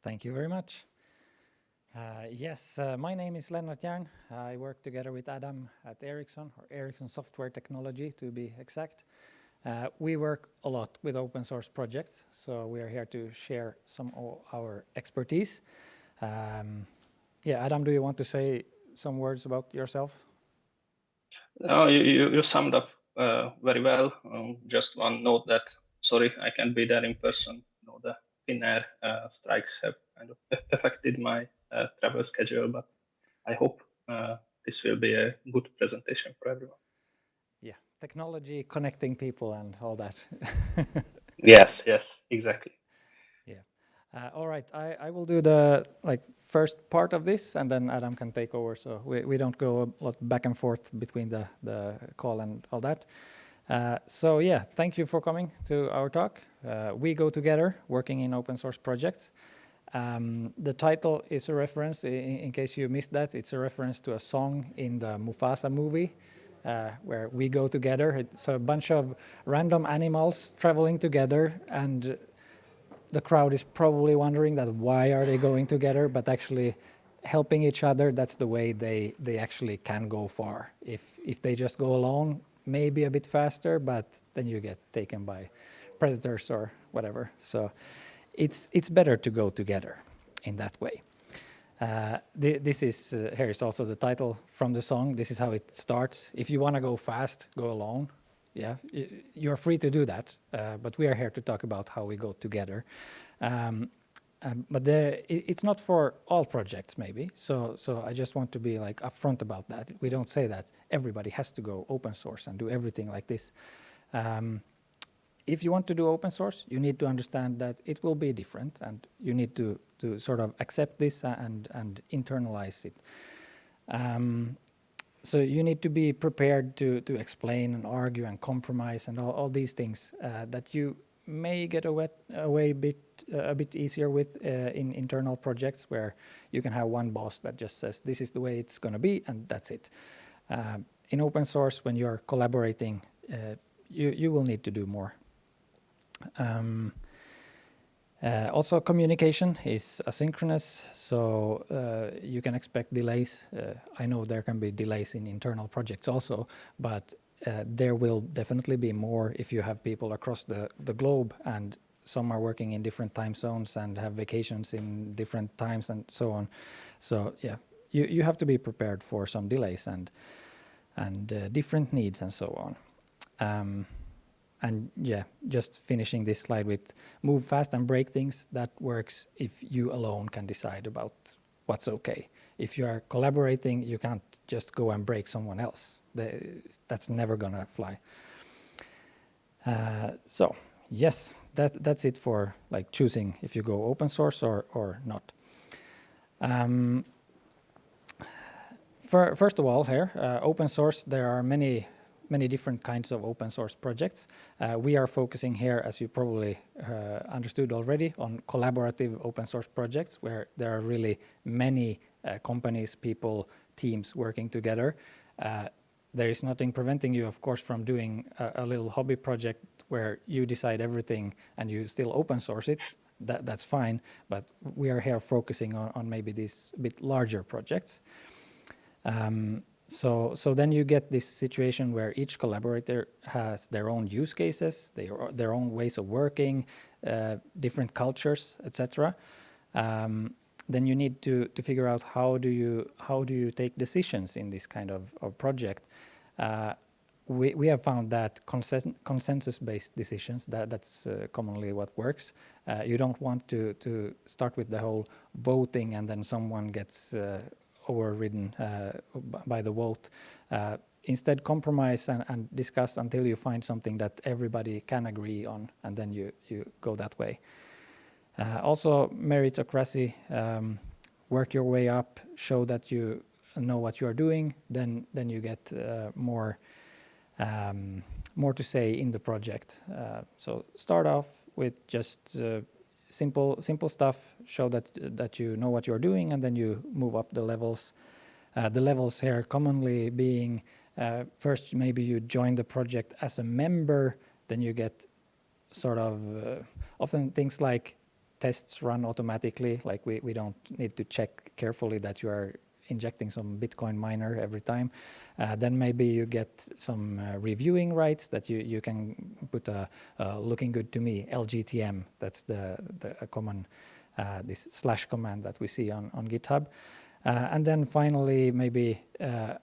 Thank you very much. Yes, my name is Lennart Jern. I work together with Adam at Ericsson, or Ericsson Software Technology to be exact. We work a lot with open source projects, so we are here to share some of our expertise. Yeah, Adam, do you want to say some words about yourself? No, you summed up very well. Just one note that, sorry, I can't be there in person. The Finnair strikes have kind of affected my travel schedule, but I hope this will be a good presentation for everyone. Yeah, technology, connecting people and all that. Yes, exactly. Yeah. All right, I will do the first part of this, and then Adam can take over, so we don't go a lot back and forth between the call and all that. So yeah, thank you for coming to our talk. We go together working in open source projects. The title is a reference, in case you missed that, it's a reference to a song in the Mufasa movie, where we go together. It's a bunch of random animals traveling together, and the crowd is probably wondering that why are they going together, but actually helping each other, that's the way they actually can go far. If they just go alone, maybe a bit faster, but then you get taken by predators or whatever. So it's better to go together in that way. This is here is also the title from the song. This is how it starts. If you want to go fast, go alone. Yeah, you're free to do that, but we are here to talk about how we go together. But it's not for all projects, maybe. So I just want to be like upfront about that. We don't say that everybody has to go open source and do everything like this. If you want to do open source, you need to understand that it will be different, and you need to sort of accept this and internalize it. So you need to be prepared to explain and argue and compromise and all these things that you may get away a bit easier with in internal projects, where you can have one boss that just says this is the way it's going to be and that's it. In open source, when you're collaborating, you will need to do more. Also, communication is asynchronous, so you can expect delays. I know there can be delays in internal projects also, but there will definitely be more if you have people across the globe, and some are working in different time zones and have vacations in different times and so on. So yeah, you have to be prepared for some delays and different needs and so on. And yeah, just finishing this slide with move fast and break things, that works if you alone can decide about what's okay. If you are collaborating, you can't just go and break someone else. That's never gonna fly. So yes, that's it for like choosing if you go open source or not. First of all, here, open source, there are many different kinds of open source projects. We are focusing here, as you probably understood already, on collaborative open source projects, where there are really many companies, people, teams working together. There is nothing preventing you, of course, from doing a little hobby project where you decide everything and you still open source it. That's fine, but we are here focusing on maybe these bit larger projects. So then you get this situation where each collaborator has their own use cases, their own ways of working, different cultures, etc. Then you need to figure out how do you take decisions in this kind of project. We have found that consensus-based decisions, that's commonly what works. You don't want to start with the whole voting and then someone gets overridden by the vote. Instead, compromise and discuss until you find something that everybody can agree on, and then you go that way. Also, meritocracy, work your way up, show that you know what you are doing, then you get more to say in the project. So start off with just simple stuff, show that you know what you're doing, and then you move up the levels. The levels here commonly being first maybe you join the project as a member, then you get sort of often things like tests run automatically, like we don't need to check carefully that you are injecting some Bitcoin miner every time. Then maybe you get some reviewing rights that you can put a looking good to me, LGTM, that's the common this slash command that we see on GitHub. And then finally, maybe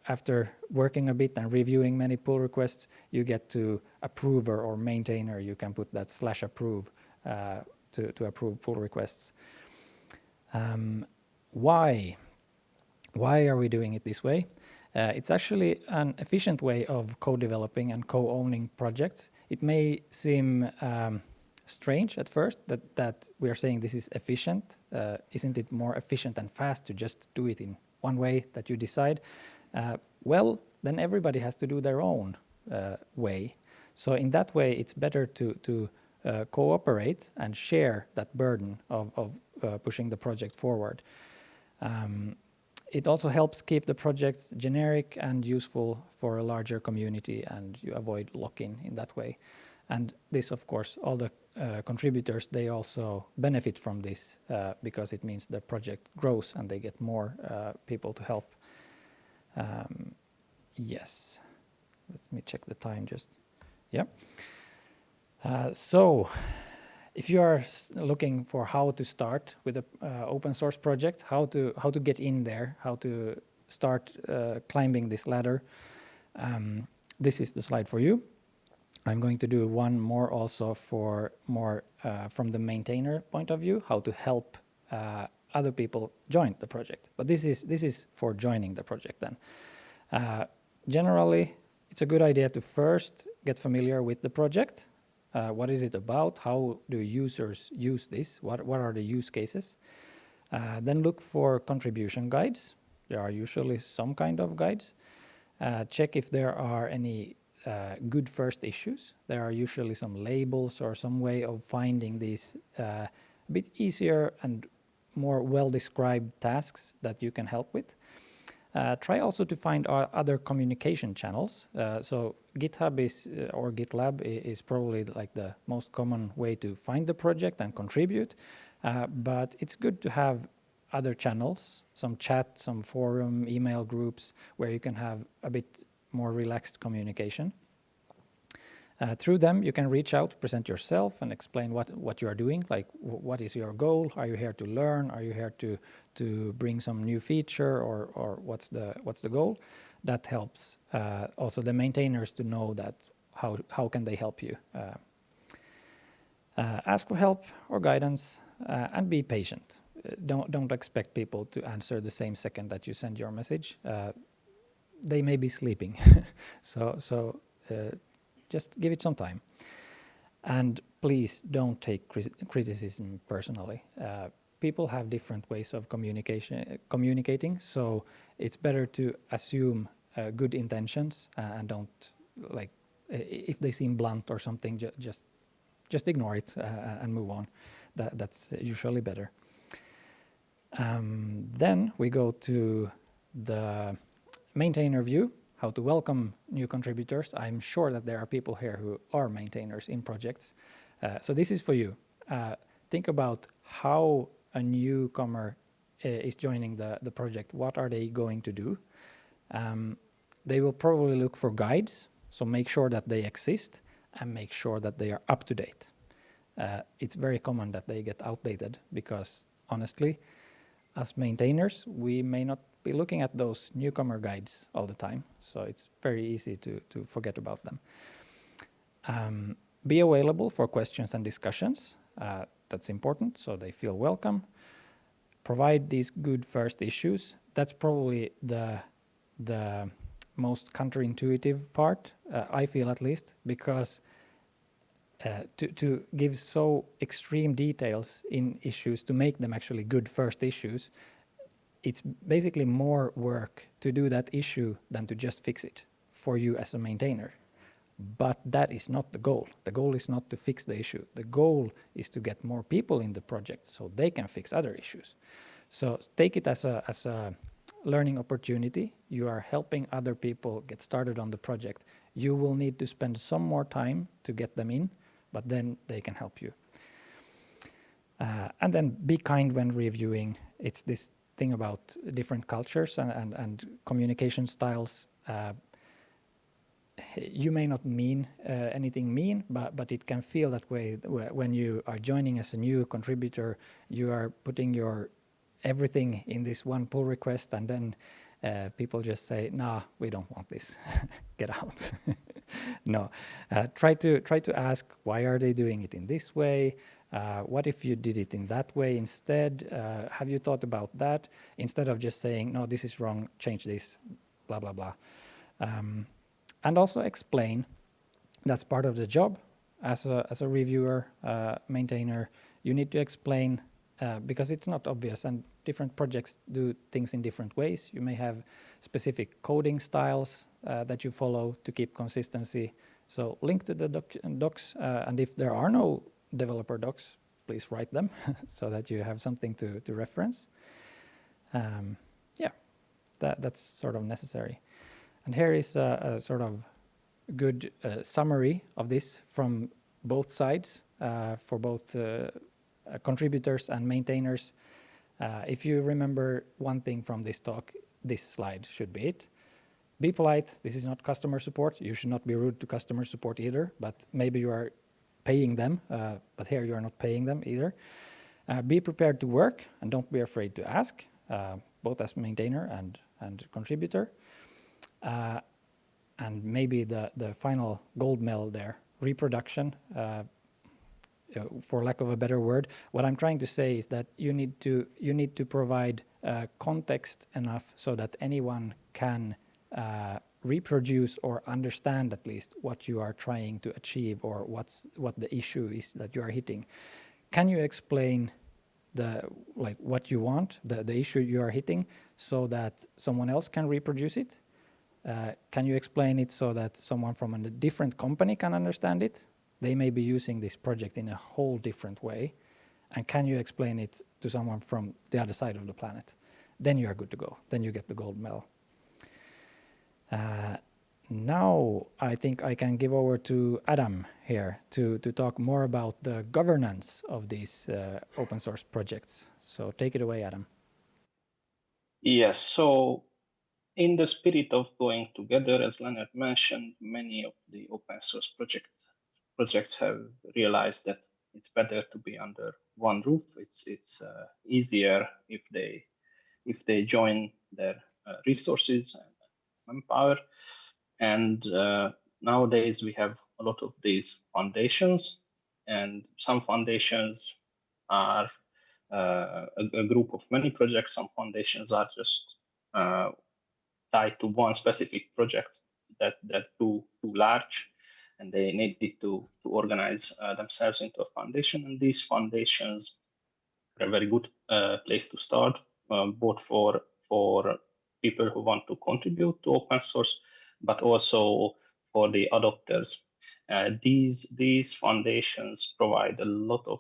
after working a bit and reviewing many pull requests, you get to approver or maintainer. You can put that /approve to approve pull requests. Why are we doing it this way? It's actually an efficient way of co-developing and co-owning projects. It may seem strange at first that we are saying this is efficient. Isn't it more efficient and fast to just do it in one way that you decide? Well, then everybody has to do their own way. So in that way, it's better to cooperate and share that burden of pushing the project forward. It also helps keep the projects generic and useful for a larger community, and you avoid lock-in in that way. And this, of course, all the contributors, they also benefit from this because it means the project grows and they get more people to help. Yes, let me check the time just. Yeah. So if you are looking for how to start with an open source project, how to get in there, how to start climbing this ladder, this is the slide for you. I'm going to do one more also for more from the maintainer point of view, how to help other people join the project. But this is for joining the project then. Generally, it's a good idea to first get familiar with the project. What is it about? How do users use this? What are the use cases? Then look for contribution guides. There are usually some kind of guides. Check if there are any good first issues. There are usually some labels or some way of finding these a bit easier and more well-described tasks that you can help with. Try also to find other communication channels. So GitHub is or GitLab is probably like the most common way to find the project and contribute. But it's good to have other channels, some chat, some forum, email groups, where you can have a bit more relaxed communication. Through them, you can reach out, present yourself, and explain what you are doing. Like, what is your goal? Are you here to learn? Are you here to bring some new feature, or what's the goal? That helps also the maintainers to know that how can they help you. Ask for help or guidance, and be patient. Don't expect people to answer the same second that you send your message. They may be sleeping, so just give it some time. And please don't take criticism personally. People have different ways of communicating, so it's better to assume good intentions and don't, like, if they seem blunt or something, just ignore it and move on. That's usually better. Then we go to the maintainer view, how to welcome new contributors. I'm sure that there are people here who are maintainers in projects. So this is for you. Think about how a newcomer is joining the project. What are they going to do? They will probably look for guides, so make sure that they exist and make sure that they are up to date. It's very common that they get outdated because, honestly, as maintainers, we may not be looking at those newcomer guides all the time, so it's very easy to forget about them. Be available for questions and discussions. That's important, so they feel welcome. Provide these good first issues. That's probably the most counterintuitive part, I feel at least, because to give so extreme details in issues to make them actually good first issues, it's basically more work to do that issue than to just fix it for you as a maintainer. But that is not the goal. The goal is not to fix the issue. The goal is to get more people in the project so they can fix other issues. So take it as a learning opportunity. You are helping other people get started on the project. You will need to spend some more time to get them in, but then they can help you. And then be kind when reviewing. It's this thing about different cultures and communication styles. You may not mean anything mean, but it can feel that way when you are joining as a new contributor. You are putting your everything in this one pull request, and then people just say, "Nah, we don't want this. Get out." No, try to ask, why are they doing it in this way? What if you did it in that way instead? Have you thought about that? Instead of just saying, "No, this is wrong. Change this." Blah blah blah. And also explain. That's part of the job as a reviewer, maintainer. You need to explain because it's not obvious, and different projects do things in different ways. You may have specific coding styles that you follow to keep consistency. So link to the docs, and if there are no developer docs, please write them so that you have something to reference. Yeah, that's sort of necessary. And here is a sort of good summary of this from both sides, for both contributors and maintainers. If you remember one thing from this talk, this slide should be it. Be polite. This is not customer support. You should not be rude to customer support either, but maybe you are paying them, but here you are not paying them either. Be prepared to work and don't be afraid to ask, both as maintainer and contributor. And maybe the final gold medal there, reproduction, for lack of a better word. What I'm trying to say is that you need to provide context enough so that anyone can reproduce or understand at least what you are trying to achieve, or what the issue is that you are hitting. Can you explain what you want, the issue you are hitting, so that someone else can reproduce it? Can you explain it so that someone from a different company can understand it? They may be using this project in a whole different way. And can you explain it to someone from the other side of the planet? Then you are good to go. Then you get the gold medal. Now I think I can give over to Adam here to talk more about the governance of these open source projects. So take it away, Adam. Yes, so in the spirit of going together, as Lennart mentioned, many of the open source projects have realized that it's better to be under one roof. It's easier if they join their resources and manpower. And nowadays we have a lot of these foundations, and some foundations are a group of many projects. Some foundations are just tied to one specific project that too large, and they needed to organize themselves into a foundation. And these foundations are a very good place to start, both for people who want to contribute to open source, but also for the adopters. These foundations provide a lot of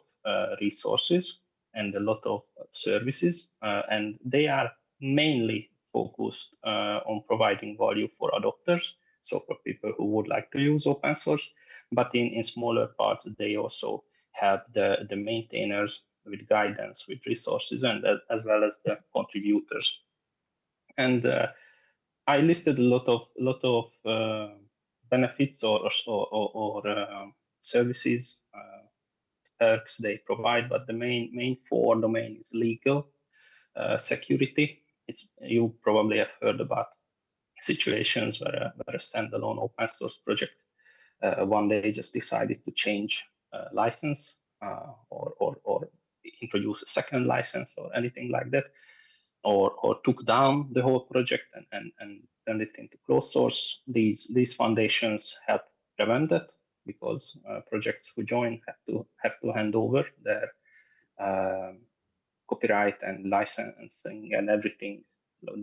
resources and a lot of services, and they are mainly focused on providing value for adopters, so for people who would like to use open source. But in smaller parts, they also help the maintainers with guidance, with resources, and as well as the contributors. And I listed a lot of benefits or services, perks they provide, but the main four domain is legal, security. You probably have heard about situations where a standalone open source project one day just decided to change license, or introduce a second license or anything like that, or took down the whole project and turned it into closed source. These foundations help prevent that, because projects who join have to hand over their copyright and licensing and everything,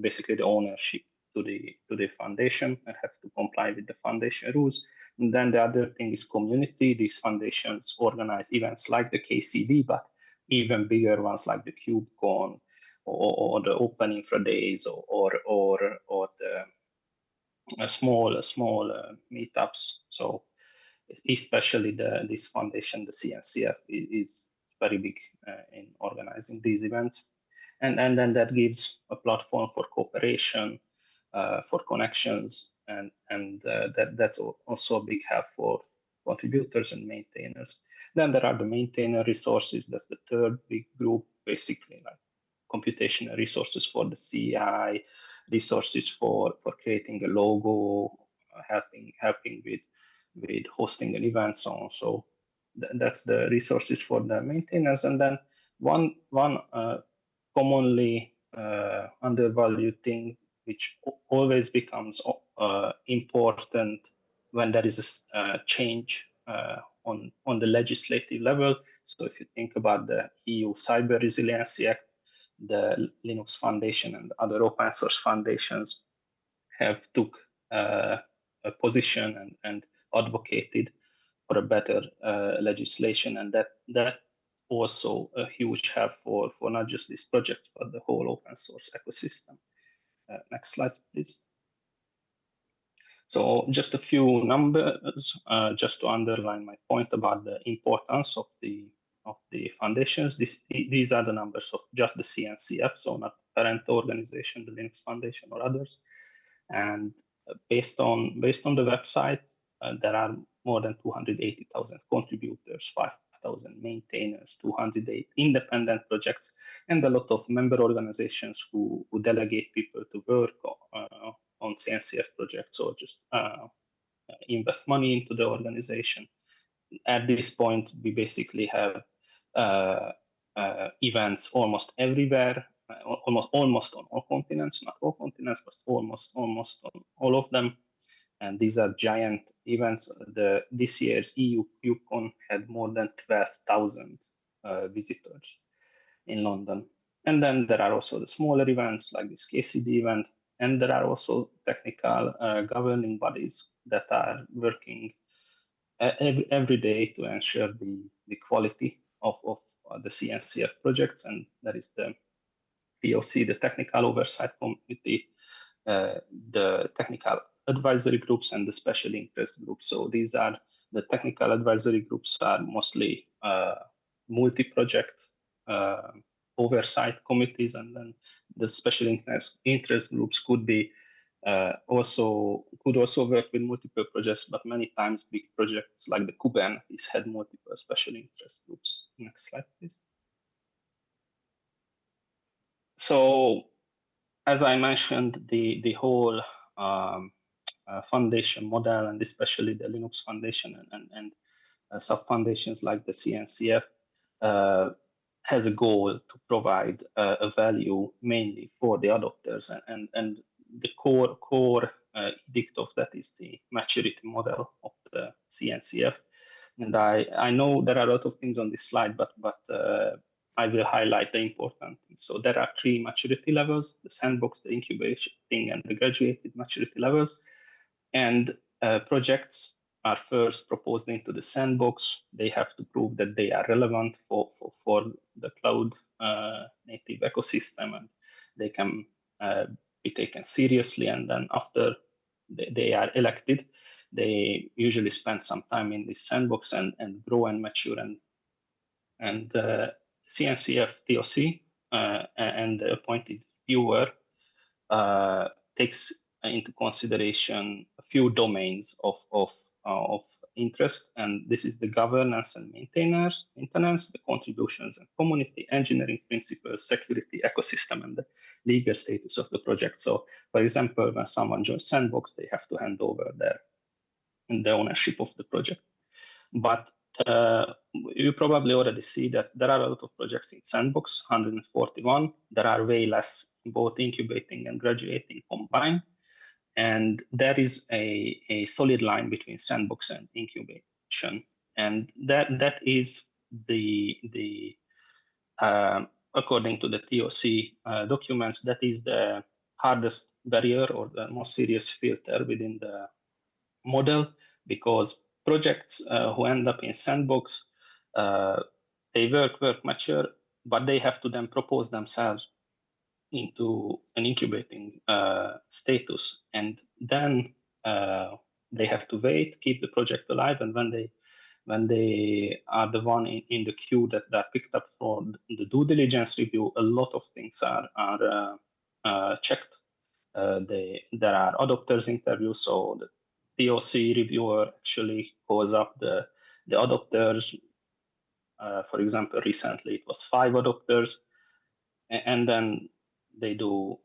basically the ownership, to the foundation, and have to comply with the foundation rules. And then the other thing is community. These foundations organize events like the KCD, but even bigger ones like the KubeCon, or the Open Infra Days, or the small meetups. So especially this foundation, the CNCF, is very big in organizing these events. And then that gives a platform for cooperation, for connections, and that's also a big help for contributors and maintainers. Then there are the maintainer resources. That's the third big group, basically like computational resources for the CI, resources for creating a logo, helping with hosting an event, so on. So that's the resources for the maintainers. And then one commonly undervalued thing, which always becomes important when there is a change on the legislative level. So if you think about the EU Cyber Resiliency Act, the Linux Foundation and other open source foundations have took a position and advocated for a better legislation, and that also a huge help for not just these projects but the whole open source ecosystem. Next slide, please. So just a few numbers, just to underline my point about the importance of the foundations. These are the numbers of just the CNCF, so not parent organization, the Linux Foundation or others. And based on the website, there are more than 280,000 contributors, 5,000 maintainers, 208 independent projects, and a lot of member organizations who delegate people to work on CNCF projects or just invest money into the organization. At this point, we basically have events almost everywhere, almost on all continents, not all continents, but almost on all of them. And these are giant events. This year's EU KubeCon had more than 12,000 visitors in London. And then there are also the smaller events like this KCD event. And there are also technical governing bodies that are working every day to ensure the quality of the CNCF projects. And that is the TOC, the Technical Oversight Committee, the technical advisory groups, and the special interest groups. So these are the technical advisory groups are mostly multi-project oversight committees, and then the special interest groups could be also work with multiple projects, but many times big projects like the Kubernetes had multiple special interest groups. Next slide, please. So, as I mentioned, the whole foundation model, and especially the Linux Foundation and sub-foundations like the CNCF, has a goal to provide a value mainly for the adopters, and the core edict of that is the maturity model of the CNCF. And I know there are a lot of things on this slide, but I will highlight the important things. So there are 3 maturity levels: the sandbox, the incubating, and the graduated maturity levels. And projects are first proposed into the sandbox. They have to prove that they are relevant for the cloud native ecosystem, and they can be taken seriously. And then after they are elected, they usually spend some time in this sandbox and grow and mature. And CNCF TOC and the appointed viewer takes into consideration a few domains of interest, and this is the governance and maintenance, the contributions and community, engineering principles, security, ecosystem, and the legal status of the project. So, for example, when someone joins Sandbox, they have to hand over the ownership of the project. But you probably already see that there are a lot of projects in Sandbox, 141. There are way less, both incubating and graduating combined. And there is a solid line between Sandbox and incubation. And that is the according to the TOC documents, that is the hardest barrier or the most serious filter within the model, because projects who end up in Sandbox, they work mature, but they have to then propose themselves into an incubating status, and then they have to wait, keep the project alive, and when they when they are the one in the queue that picked up for the due diligence review, a lot of things are checked. There are adopters interviews, so the TOC reviewer actually calls up the adopters. For example, recently it was 5 adopters, and then they do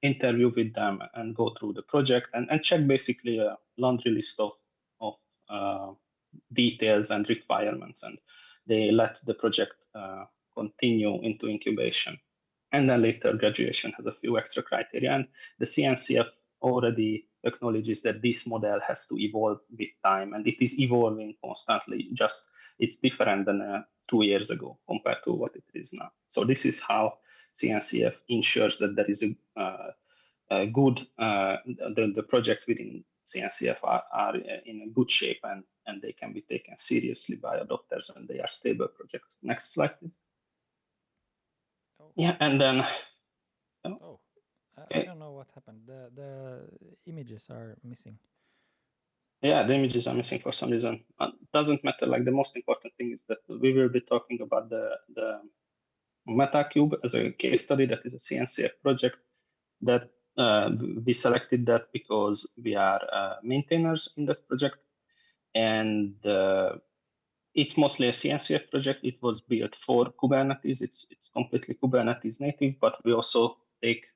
interview with them and go through the project and check basically a laundry list of details and requirements, and they let the project continue into incubation. And then later graduation has a few extra criteria, and the CNCF already acknowledges that this model has to evolve with time, and it is evolving constantly. Just it's different than 2 years ago compared to what it is now. So this is how CNCF ensures that there is a good the projects within CNCF are in a good shape, and they can be taken seriously by adopters, and they are stable projects. Next slide, please. Oh. Yeah, and then I don't know what happened. The images are missing. Yeah, the images are missing for some reason. Doesn't matter. Like, the most important thing is that we will be talking about the MetaCube as a case study. That is a CNCF project that we selected that because we are maintainers in that project, and it's mostly a CNCF project. It was built for Kubernetes. It's completely Kubernetes native, but we also take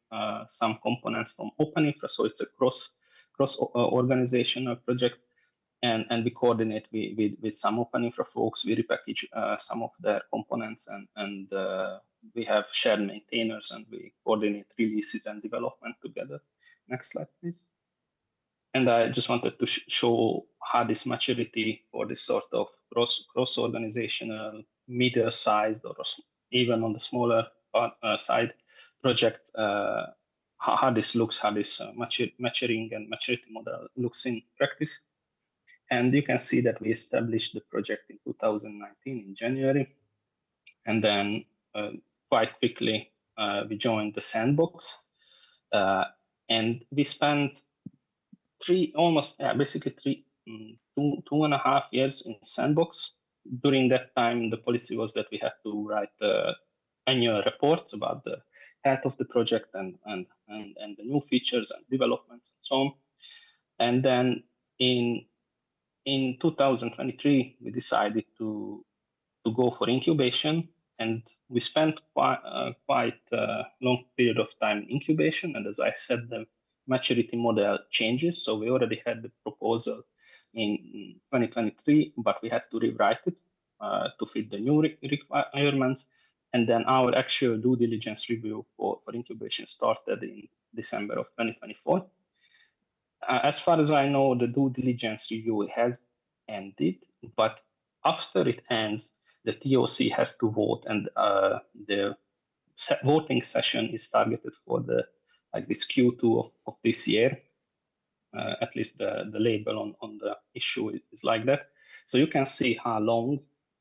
some components from OpenInfra, so it's a cross organizational project, and we coordinate with some OpenInfra folks. We repackage some of their components, and we have shared maintainers, and we coordinate releases and development together. Next slide, please. And I just wanted to show how this maturity for this sort of cross-organizational, middle-sized, or even on the smaller side project, how this looks, how this maturing and maturity model looks in practice. And you can see that we established the project in 2019 in January. And then quite quickly, we joined the sandbox. And we spent basically 2.5 years in sandbox. During that time, the policy was that we had to write annual reports about the health of the project and the new features and developments and so on. And then in 2023, we decided to go for incubation, and we spent quite a long period of time in incubation. And as I said, the maturity model changes. So we already had the proposal in 2023, but we had to rewrite it to fit the new requirements. And then our actual due diligence review for incubation started in December of 2024. As far as I know, the due diligence review has ended, but after it ends, the TOC has to vote, and the voting session is targeted for this Q2 of this year. At least the label on the issue is like that. So you can see how long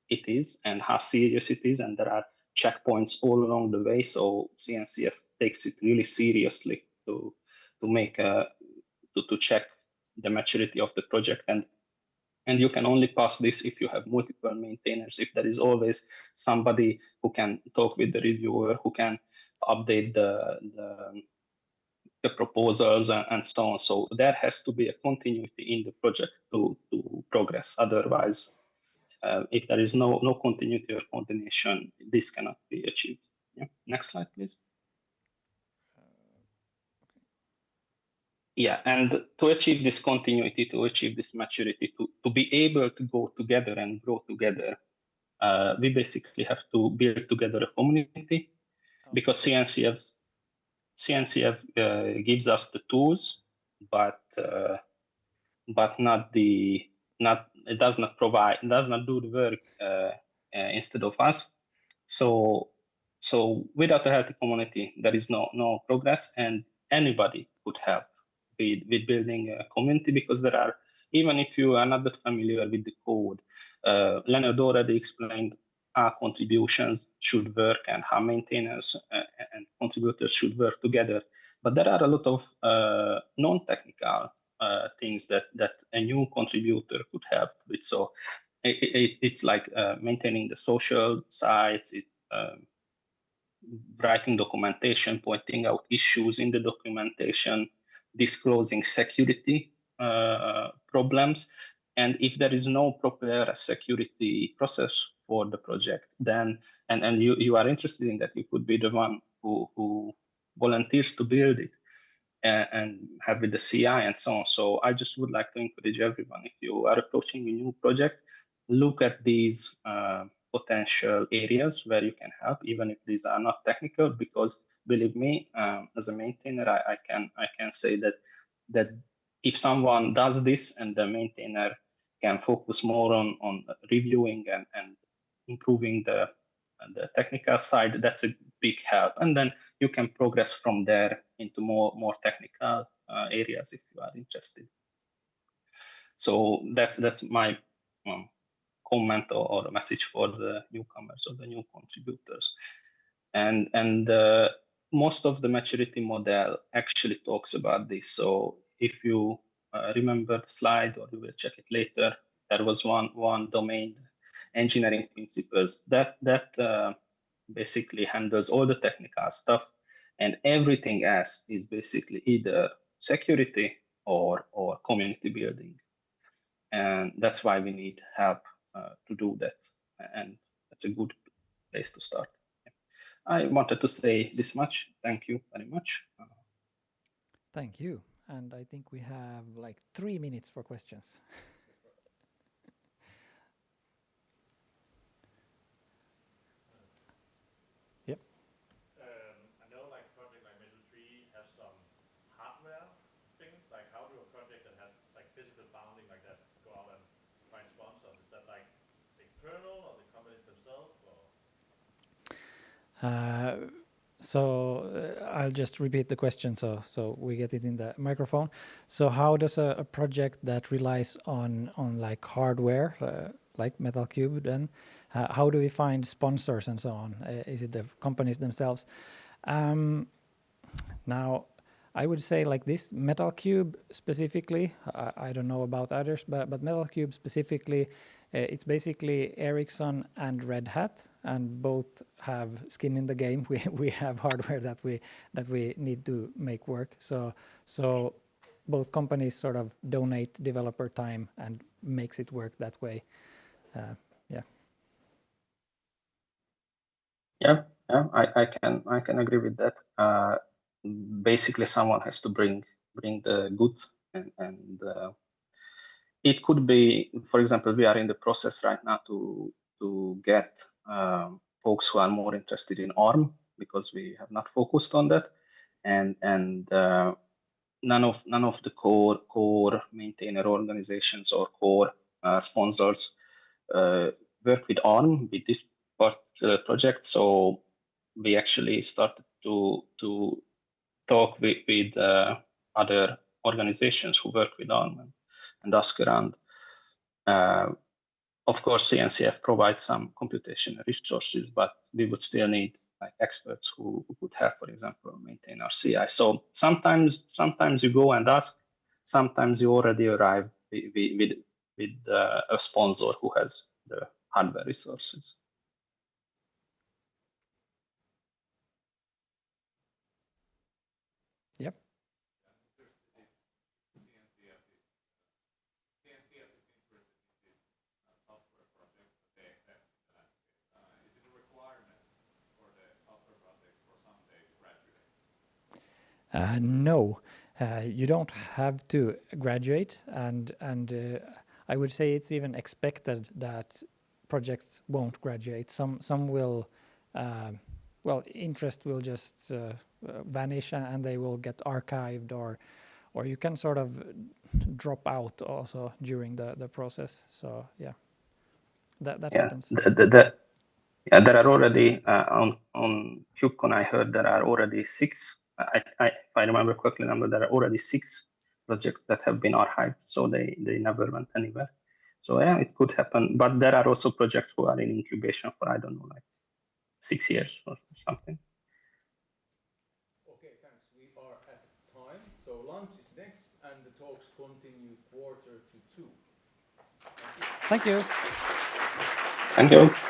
it is and how serious it is, and there are checkpoints all along the way. So CNCF takes it really seriously to make to check the maturity of the project, and you can only pass this if you have multiple maintainers, if there is always somebody who can talk with the reviewer, who can update the proposals and so on. So there has to be a continuity in the project to progress. Otherwise, if there is no continuity or coordination, this cannot be achieved. Yeah. Next slide, please. Yeah, and to achieve this continuity, to achieve this maturity, to be able to go together and grow together, we basically have to build together a community, because CNCF gives us the tools, but it does not do the work instead of us. So without a healthy community, there is no progress, and anybody could help with building a community, because there are, even if you are not that familiar with the code, Lennart already explained how contributions should work and how maintainers and contributors should work together. But there are a lot of non-technical things that a new contributor could help with. So it's like maintaining the social sites, writing documentation, pointing out issues in the documentation, disclosing security problems. And if there is no proper security process for the project, then and you are interested in that, you could be the one who volunteers to build it and have with the CI and so on. So I just would like to encourage everyone, if you are approaching a new project, look at these potential areas where you can help, even if these are not technical, because believe me, as a maintainer, I can say that if someone does this and the maintainer can focus more on reviewing and improving the technical side, that's a big help. And then you can progress from there into more technical areas if you are interested. So that's my comment or message for the newcomers or the new contributors. And most of the maturity model actually talks about this. So if you remember the slide, or you will check it later, there was one domain, engineering principles, that basically handles all the technical stuff, and everything else is basically either security or community building. And that's why we need help to do that, and that's a good place to start. I wanted to say this much. Thank you very much. Thank you. And I think we have like 3 minutes for questions. Yep. I know like a project like Metal 3 has some hardware things, like how do a project that has like physical bounding like that go out and find sponsors? Is that like the kernel or the companies themselves? Or? I'll just repeat the question so we get it in the microphone. So how does a project that relies on like hardware, like Metal Cube, then how do we find sponsors and so on? Is it the companies themselves? Now, I would say like this, Metal Cube specifically, I don't know about others, but Metal Cube specifically, it's basically Ericsson and Red Hat, and both have skin in the game. We have hardware that we need to make work. So both companies sort of donate developer time and makes it work that way. Yeah, I can agree with that. Basically, someone has to bring the goods, and it could be, for example, we are in the process right now to get folks who are more interested in ARM, because we have not focused on that, and none of the core maintainer organizations or core sponsors work with ARM with this particular project. So we actually started to talk with other organizations who work with ARM and ask around. Of course, CNCF provides some computational resources, but we would still need like experts who could help, for example, maintain our CI. So sometimes you go and ask, sometimes you already arrive with a sponsor who has the hardware resources. Yep. No, you don't have to graduate, and I would say it's even expected that projects won't graduate. Some will, interest will just vanish and they will get archived, or you can sort of drop out also during the process. So yeah, that happens. There are already on KubeCon, I heard there are already 6. If I remember correctly, there are already 6 projects that have been archived, so they never went anywhere. So yeah, it could happen. But there are also projects who are in incubation for, I don't know, like 6 years or something. Okay, thanks. We are at time. So lunch is next, and the talks continue 1:45. Thank you. Thank you. Thank you.